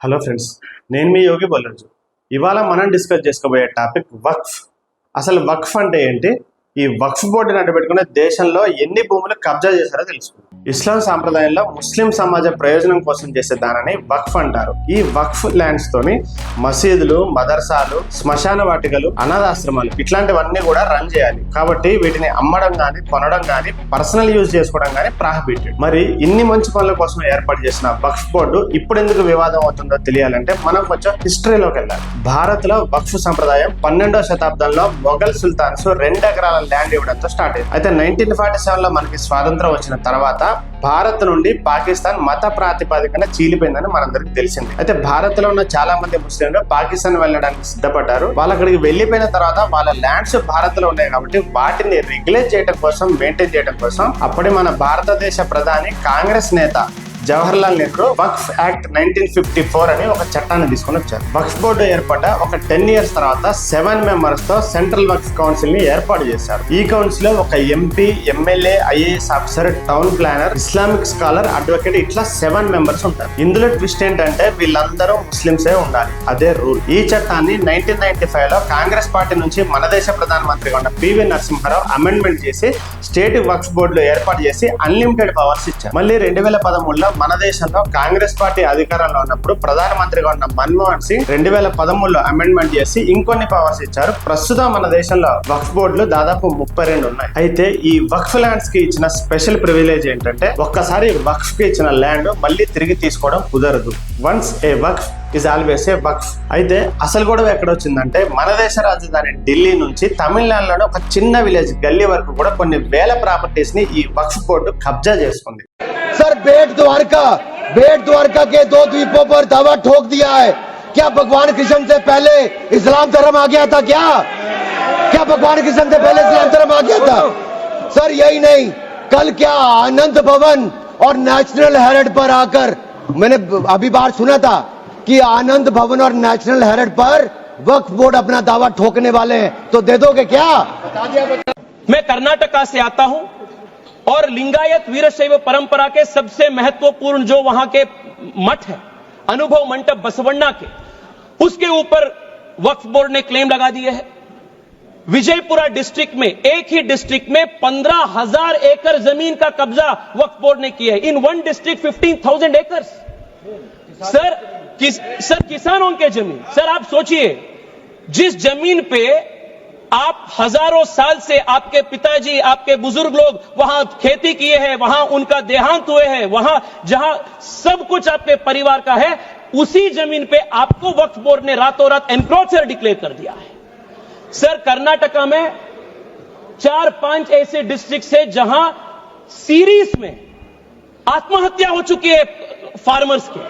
Hello friends, నేను మీ యోగి బొల్లరాజు. ఇవాళ మనం డిస్కస్ చేసుకోబోయే టాపిక్ వక్ఫ్. అసలు వక్ఫ్ అంటే ఏంటి? ఈ వక్ఫ్ బోర్డుని అడ్డుపెట్టుకునే దేశంలో ఎన్ని భూములు కబ్జా చేశారో తెలుసుకుందాం. ఇస్లాం సాంప్రదాయంలో ముస్లిం సమాజ ప్రయోజనం కోసం చేసే దానిని వక్ఫ్ అంటారు. ఈ వక్ఫ్ ల్యాండ్స్ తోని మసీదులు, మదర్సాలు, శ్మశాన వాటికలు, అనాథాశ్రమాలు ఇట్లాంటివన్నీ కూడా రన్ చేయాలి. కాబట్టి వీటిని అమ్మడం కానీ, కొనడం కానీ, పర్సనల్ యూజ్ చేసుకోవడం కానీ ప్రాహిబిటెడ్. మరి ఇన్ని మంచి పనుల కోసం ఏర్పాటు చేసిన వక్ఫ్ బోర్డు ఇప్పుడు ఎందుకు వివాదం అవుతుందో తెలియాలంటే మనం కొంచెం హిస్టరీలోకి వెళ్ళాలి. భారత్ లో వక్ఫ్ సంప్రదాయం 12వ శతాబ్దంలో మొఘల్ సుల్తాన్స్ 2 ఎకరాల ల్యాండ్ ఇవ్వడంతో స్టార్ట్ అయింది. అయితే 1947 లో మనకి స్వాతంత్రం వచ్చిన తర్వాత భారత్ నుండి పాకిస్తాన్ మత ప్రాతిపదికన చీలిపోయిందని మనందరికి తెలిసింది. అయితే భారత్ లో ఉన్న చాలా మంది ముస్లింలు పాకిస్తాన్ వెళ్ళడానికి సిద్ధపడ్డారు. వాళ్ళు అక్కడికి వెళ్ళిపోయిన తర్వాత వాళ్ళ ల్యాండ్స్ భారత్ లో ఉన్నాయి కాబట్టి వాటిని రెగ్యులేట్ చేయడం కోసం, మెయింటైన్ చేయడం కోసం అప్పటి మన భారతదేశ ప్రధాని కాంగ్రెస్ నేత జవహర్లాల్ నెహ్రూ వక్ఫ్ యాక్ట్ 1954 అని ఒక చట్టాన్ని తీసుకొని వచ్చారు. వక్ఫ్ బోర్డు ఏర్పడ్డ ఒక 10 years తర్వాత 7 members తో సెంట్రల్ వక్ఫ్ కౌన్సిల్ ని ఏర్పాటు చేశారు. ఈ కౌన్సిల్ లో ఒక MP, MLA, IAS officer, town planar, Islamic scholar, advocate ఇట్లా 7 members ఉంటారు. ఇందులో ట్విస్ట్ ఏంటంటే వీళ్ళందరూ ముస్లింసే ఉండాలి. అదే రూల్. ఈ చట్టాన్ని 1995 లో కాంగ్రెస్ పార్టీ నుంచి మన దేశ ప్రధానమంత్రిగా ఉన్న పివి నరసింహారావు అమెండ్మెంట్ చేసి స్టేట్ వక్ఫ్ బోర్డులో ఏర్పాటు చేసి అన్లిమిటెడ్ పవర్స్ ఇచ్చారు. మళ్ళీ 2013లో మన దేశంలో కాంగ్రెస్ పార్టీ అధికారంలో ఉన్నప్పుడు ప్రధానమంత్రిగా ఉన్న మన్మోహన్ సింగ్ 2013లో అమెండ్మెంట్ చేసి ఇంకొన్ని పవర్స్ ఇచ్చారు. ప్రస్తుతం మన దేశంలో వక్ఫ్ బోర్డులు దాదాపు 32 ఉన్నాయి. అయితే ఈ వక్ఫ్ ల్యాండ్స్ కి ఇచ్చిన స్పెషల్ ప్రివిలేజ్ ఏంటంటే ఒక్కసారి వక్ఫ్ కి ఇచ్చిన ల్యాండ్ మళ్ళీ తిరిగి తీసుకోవడం కుదరదు. Once a waqf is always a waqf. అయితే అసలు గొడవ ఎక్కడ వచ్చిందంటే మన దేశ రాజధాని ఢిల్లీ నుంచి తమిళనాడులోని ఒక చిన్న విలేజ్ గల్లీ వరకు కూడా కొన్ని వేల ప్రాపర్టీస్ ని ఈ వక్ఫ్ బోర్డు కబ్జా చేసుకుంది. सर बेट द्वारका के 2 द्वीपों पर दावा ठोक दिया है. क्या भगवान कृष्ण से पहले इस्लाम धर्म आ गया था? क्या भगवान कृष्ण से पहले इस्लाम धर्म आ गया था? सर यही नहीं, कल क्या आनंद भवन और नेशनल हेरिटेज पर आकर मैंने अभी बार सुना था कि आनंद भवन और नेशनल हेरिटेज पर वक्फ बोर्ड अपना दावा ठोकने वाले हैं. तो दे दोगे क्या? मैं कर्नाटका से आता हूं और लिंगायत वीरशैव परंपरा के सबसे महत्वपूर्ण जो वहां के मठ है, अनुभव मंडप बसवण्णा के, उसके ऊपर वक्फ बोर्ड ने क्लेम लगा दिए है. विजयपुरा डिस्ट्रिक्ट में, एक ही डिस्ट्रिक्ट में 15,000 एकड़ जमीन का कब्जा वक्फ बोर्ड ने किया है. इन वन डिस्ट्रिक्ट 15,000 एकड़. सर किसानों के जमीन. सर आप सोचिए, जिस जमीन पे आप हजारों साल से आपके पिताजी, आपके बुजुर्ग लोग वहां खेती किए हैं, वहां उनका देहांत हुए हैं, वहां जहां सब कुछ आपके परिवार का है, उसी जमीन पे आपको वक्फ बोर्ड ने रातों रात एनक्रोचर डिक्लेयर कर दिया है. सर कर्नाटका में 4-5 ऐसे डिस्ट्रिक्ट है जहां सीरीज में आत्महत्या हो चुकी है फार्मर्स के.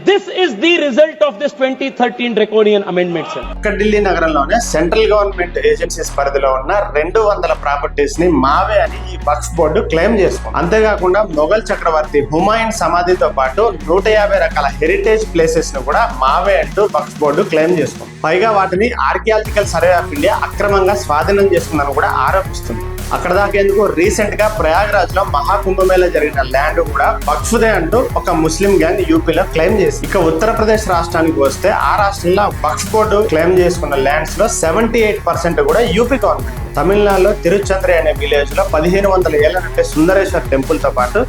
This is the result of this 2013 draconian amendment, sir. Delhi నగరంలోనే సెంట్రల్ గవర్నమెంట్ ఏజెన్సీస్ పరిధిలో ఉన్న 200 ప్రాపర్టీస్ ని మావే అని ఈ వక్ఫ్ బోర్డు క్లెయిమ్ చేసుకుంది. అంతేకాకుండా మొఘల్ చక్రవర్తి హుమాయూన్ సమాధితో పాటు 150 రకాల హెరిటేజ్ ప్లేసెస్ ను కూడా మావే అంటూ వక్ఫ్ బోర్డు క్లెయిమ్ చేసుకుంది. పైగా వాటిని ఆర్కియాలజికల్ సర్వే ఆఫ్ ఇండియా అక్రమంగా స్వాధీనం చేసుకుందని కూడా ఆరోపిస్తుంది. అక్కడ దాకా ఎందుకు, రీసెంట్ గా ప్రయాగ్రాజ్ లో మహాకుంభమేళ జరిగిన ల్యాండ్ కూడా వక్ఫ్దే అంటూ ఒక ముస్లిం గ్యాంగ్ యూపీలో క్లెయిమ్ చేసి. ఇక ఉత్తరప్రదేశ్ రాష్ట్రానికి వస్తే ఆ రాష్ట్రంలో వక్ఫ్ బోర్డు క్లెయిమ్ చేసుకున్న ల్యాండ్స్ లో 78% కూడా యూపీ గవర్నమెంట్. తమిళనాడులో తిరుచంద్రి అనే విలేజ్ లో 1500 ఏళ్ల నుండి సుందరేశ్వర్ టెంపుల్ తో పాటు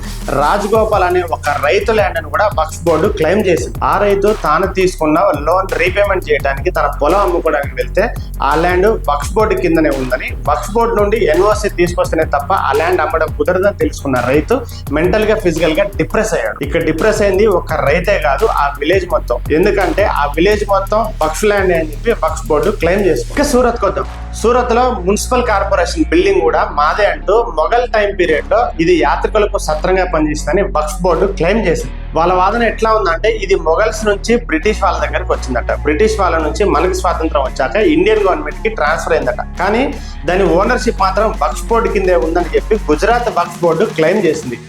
రాజగోపాల్ అనే ఒక రైతు ల్యాండ్ ను కూడా వక్ఫ్ బోర్డు క్లెయిమ్ చేసింది. ఆ రైతు తాను తీసుకున్న లోన్ రీపేమెంట్ చేయడానికి తన పొలం అమ్ముకోవడానికి వెళ్తే ఆ ల్యాండ్ వక్ఫ్ బోర్డు కిందనే ఉందని, వక్ఫ్ బోర్డు నుండి ఎన్ఓసి తీసుకొస్తేనే తప్ప ఆ ల్యాండ్ అమ్మడం కుదరదని తెలుసుకున్న రైతు మెంటల్ గా, ఫిజికల్ గా డిప్రెస్ అయ్యాడు. ఇక్కడ డిప్రెస్ అయింది ఒక రైతే కాదు, ఆ విలేజ్ మొత్తం. ఎందుకంటే ఆ విలేజ్ మొత్తం వక్ఫ్ ల్యాండ్ అని చెప్పి వక్ఫ్ బోర్డు క్లెయిమ్ చేస్తుంది. ఇక సూరత్ కొద్దాం. సూరత్ లో మున్సిపల్ కార్పొరేషన్ బిల్డింగ్ కూడా మాదే అంటూ మొఘల్ టైం పీరియడ్ లో ఇది యాత్రికులకు సత్రంగా పనిచేస్తుందని వక్ఫ్ బోర్డు క్లెయిమ్ చేసింది. వాళ్ళ వాదన ఎట్లా ఉందంటే ఇది మొఘల్స్ నుంచి బ్రిటిష్ వాళ్ళ దగ్గరకు వచ్చిందట. బ్రిటిష్ వాళ్ళ నుంచి మనకి స్వాతంత్రం వచ్చాక ఇండియన్ గవర్నమెంట్ కి ట్రాన్స్ఫర్ అయిందట. కానీ దాని ఓనర్షిప్ మాత్రం వక్ఫ్ బోర్డు కిందే ఉందని చెప్పి గుజరాత్ వక్ఫ్ బోర్డు క్లెయిమ్ చేసింది.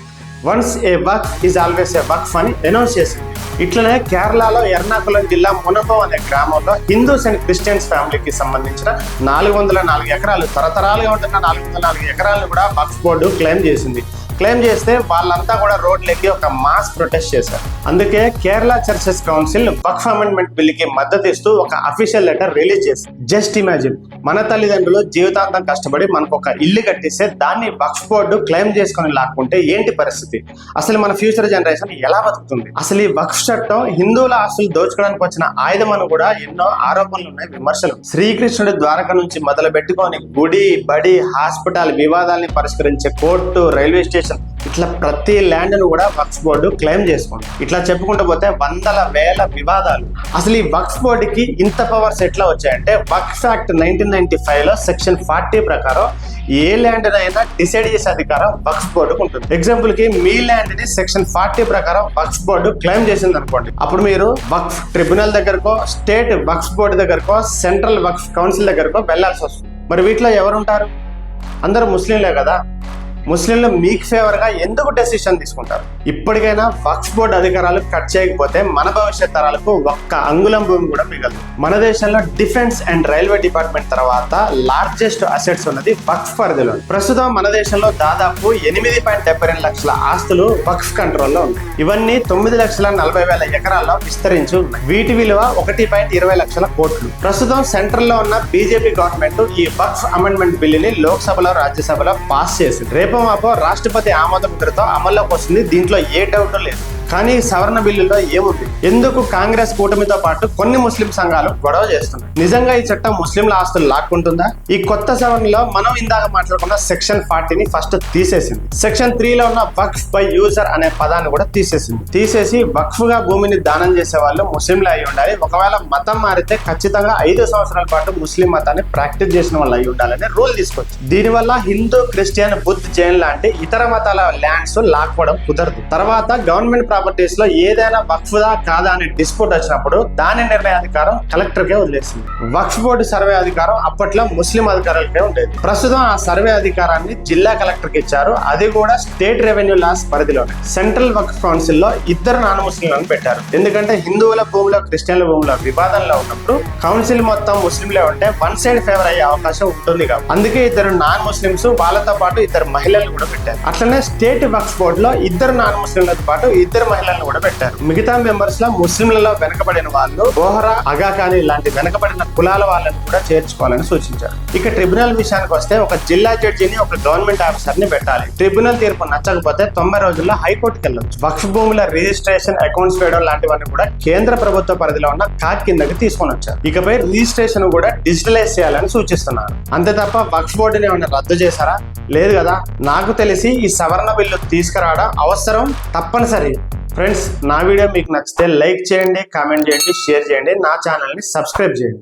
Once a waqf is always a waqf అని అనౌన్స్ చేసింది. ఇట్లనే కేరళలో ఎర్నాకుళం జిల్లా మునబో అనే గ్రామంలో హిందూస్ అండ్ క్రిస్టియన్స్ ఫ్యామిలీకి సంబంధించిన 404 ఎకరాలు, తరతరాలుగా ఉంటున్న 404 ఎకరాలను కూడా వక్ఫ్ బోర్డు క్లెయిమ్ చేసింది. క్లెయిమ్ చేస్తే వాళ్ళంతా కూడా రోడ్లెక్కి ఒక మాస్ ప్రొటెస్ట్ చేశారు. అందుకే కేరళ చర్చెస్ కౌన్సిల్ వక్ఫ్ అమెండ్మెంట్ బిల్ కి మద్దతు ఇస్తూ ఒక అఫీషియల్ లెటర్ రిలీజ్ చేసింది. జస్ట్ ఇమాజిన్, మన తల్లిదండ్రులు జీవితాంతం కష్టపడి మనకు ఒక ఇల్లు కట్టిస్తే దాన్ని వక్ఫ్ బోర్డు క్లెయిమ్ చేసుకుని లాక్కుంటే ఏంటి పరిస్థితి? అసలు మన ఫ్యూచర్ జనరేషన్ ఎలా బతుకుతుంది? అసలు ఈ వక్ఫ్ చట్టం హిందువుల ఆస్తులు దోచుకోవడానికి వచ్చిన ఆయుధం అని కూడా ఎన్నో ఆరోపణలు ఉన్నాయి, విమర్శలు. శ్రీకృష్ణుడి ద్వారక నుంచి మొదలు పెట్టుకొని గుడి, బడి, హాస్పిటల్ వివాదాలని పరిష్కరించే కోర్టు, రైల్వే స్టేషన్, ఇట్లా ప్రతి ల్యాండ్ ను కూడా వక్ఫ్ బోర్డు క్లెయిమ్ చేసుకుంది. ఇట్లా చెప్పుకుంటూ పోతే వందల వేల వివాదాలు. అసలు ఈ వక్ఫ్ బోర్డుకి ఇంత పవర్స్ ఎట్లా వచ్చాయంటే వక్ఫ్ యాక్ట్ 1995 లో సెక్షన్ 40 ప్రకారం ఏ ల్యాండ్ అయినా డిసైడ్ చేసే అధికారం వక్ఫ్ బోర్డుకు ఉంటుంది. ఎగ్జాంపుల్ కి మీ ల్యాండ్ ని సెక్షన్ 40 ప్రకారం వక్ఫ్ బోర్డు క్లెయిమ్ చేసింది అనుకోండి, అప్పుడు మీరు వక్ఫ్ ట్రిబ్యునల్ దగ్గరకో, స్టేట్ వక్ఫ్ బోర్డు దగ్గరకో, సెంట్రల్ వక్ఫ్ కౌన్సిల్ దగ్గరకో వెళ్లాల్సి వస్తుంది. మరి వీటిలో ఎవరు ఉంటారు? అందరూ ముస్లింలే కదా. ముస్లింలు మీకు ఫేవర్ గా ఎందుకు డెసిషన్ తీసుకుంటారు? ఇప్పటికైనా వక్ఫ్ బోర్డు అధికారాలు కట్ చేయకపోతే మన భవిష్యత్ తరాలకు ఒక్క అంగుళం భూమి కూడా మిగలదు. మన దేశంలో డిఫెన్స్ అండ్ రైల్వే డిపార్ట్మెంట్ తర్వాత లార్జెస్ట్ అసెట్స్ ఉన్నది వక్ఫ్ పరిధిలో. ప్రస్తుతం మన దేశంలో దాదాపు 8.72 లక్షల ఆస్తులు వక్ఫ్ కంట్రోల్లో ఉన్నాయి. ఇవన్నీ 9,40,000 ఎకరాల్లో విస్తరించి ఉన్నాయి. వీటి విలువ 1.20 లక్షల కోట్లు. ప్రస్తుతం సెంట్రల్ లో ఉన్న బీజేపీ గవర్నమెంట్ ఈ వక్ఫ్ అమెండ్మెంట్ బిల్లుని లోక్సభలో, రాజ్యసభలో పాస్ చేసింది. మాపో రాష్ట్రపతి ఆమోద ముద్రతో అమల్లోకి వస్తుంది. దీంట్లో ఏ డౌట్ లేదు. కానీ సవరణ బిల్లులో ఏముంది? ఎందుకు కాంగ్రెస్ కూటమితో పాటు కొన్ని ముస్లిం సంఘాలు గొడవ చేస్తున్నాయి? నిజంగా ఈ చట్టం ముస్లింల ఆస్తులు లాక్కుంటుందా? ఈ కొత్త సవరణలో మనం ఇందాక మాట్లాడుకున్న సెక్షన్ 40ని ఫస్ట్ తీసేసింది. సెక్షన్ 3లో ఉన్న వక్ఫ్ బై యూజర్ అనే పదాన్ని కూడా తీసేసి వక్ఫ్ గా భూమిని దానం చేసే వాళ్ళు ముస్లింలు అయి ఉండాలి. ఒకవేళ మతం మారితే ఖచ్చితంగా 5 సంవత్సరాల పాటు ముస్లిం మతాన్ని ప్రాక్టీస్ చేసిన వాళ్ళు అయి ఉండాలని రూల్ తీసుకొచ్చి, దీనివల్ల హిందూ, క్రిస్టియన్, బుద్ధ్, జైన్ లాంటి ఇతర మతాల ల్యాండ్స్ లాక్కోవడం కుదరదు. తర్వాత గవర్నమెంట్ ప్రాపర్టీస్ లో ఏదైనా వక్ఫ్దా కాదా అనే డిస్ప్యూట్ వచ్చినప్పుడు దాని నిర్ణయాధికారం కలెక్టర్కే వదిలేసింది. వక్ఫ్ బోర్డు సర్వే అధికారం అప్పట్లో ముస్లిం అధికారులకే ఉండేది. ప్రస్తుతం ఆ సర్వే అధికారాన్ని జిల్లా కలెక్టర్కి ఇచ్చారు. అది కూడా స్టేట్ రెవెన్యూ లాస్ పరిధిలోనే. సెంట్రల్ వక్ఫ్ కౌన్సిల్ లో 2 నాన్ ముస్లింలను పెట్టారు. ఎందుకంటే హిందువుల భూమిలో, క్రిస్టియన్ల భూమిలో వివాదంలో ఉన్నప్పుడు కౌన్సిల్ మొత్తం ముస్లింలే ఉంటే వన్ సైడ్ ఫేవర్ అయ్యే అవకాశం ఉంటుంది కాబట్టి అందుకే 2 నాన్ ముస్లింస్, వాళ్ళతో పాటు 2 మహిళలు కూడా పెట్టారు. అట్లనే స్టేట్ వక్ఫ్ బోర్డు లో 2 నాన్ ముస్లింలతో పాటు 2 మహిళలను కూడా పెట్టారు. మిగతా మెంబర్స్ లో ముస్లింలలో వెనకబడిన వాళ్ళు, బోహరా, అగా ఖానీ లాంటి వెనకబడిన కులాల వాళ్ళని కూడా చేర్చుకోవాలని సూచించారు. ఇక ట్రిబ్యునల్ విషయానికి వస్తే ఒక జిల్లా జడ్జిని, ఒక గవర్నమెంట్ ఆఫీసర్ ని పెట్టాలి. ట్రిబ్యునల్ తీర్పు నచ్చకపోతే 90 రోజుల్లో హైకోర్టుకి వెళ్ళొచ్చు. వక్ఫ్ భూముల రిజిస్ట్రేషన్, అకౌంట్స్ వేయడం లాంటివన్నీ కూడా కేంద్ర ప్రభుత్వ పరిధిలో ఉన్న కాట్ కిందకి తీసుకొని వచ్చారు. ఇకపై రిజిస్ట్రేషన్ కూడా డిజిటలైజ్ చేయాలని సూచిస్తున్నారు. అంతే తప్ప వక్ఫ్ బోర్డుని ఏమైనా రద్దు చేశారా? లేదు కదా. నాకు తెలిసి ఈ సవరణ బిల్లు తీసుకురావడం అవసరం, తప్పనిసరి. ఫ్రెండ్స్, నా వీడియో మీకు నచ్చితే లైక్ చేయండి, కామెంట్ చేయండి, షేర్ చేయండి, నా ఛానల్ని సబ్స్క్రైబ్ చేయండి.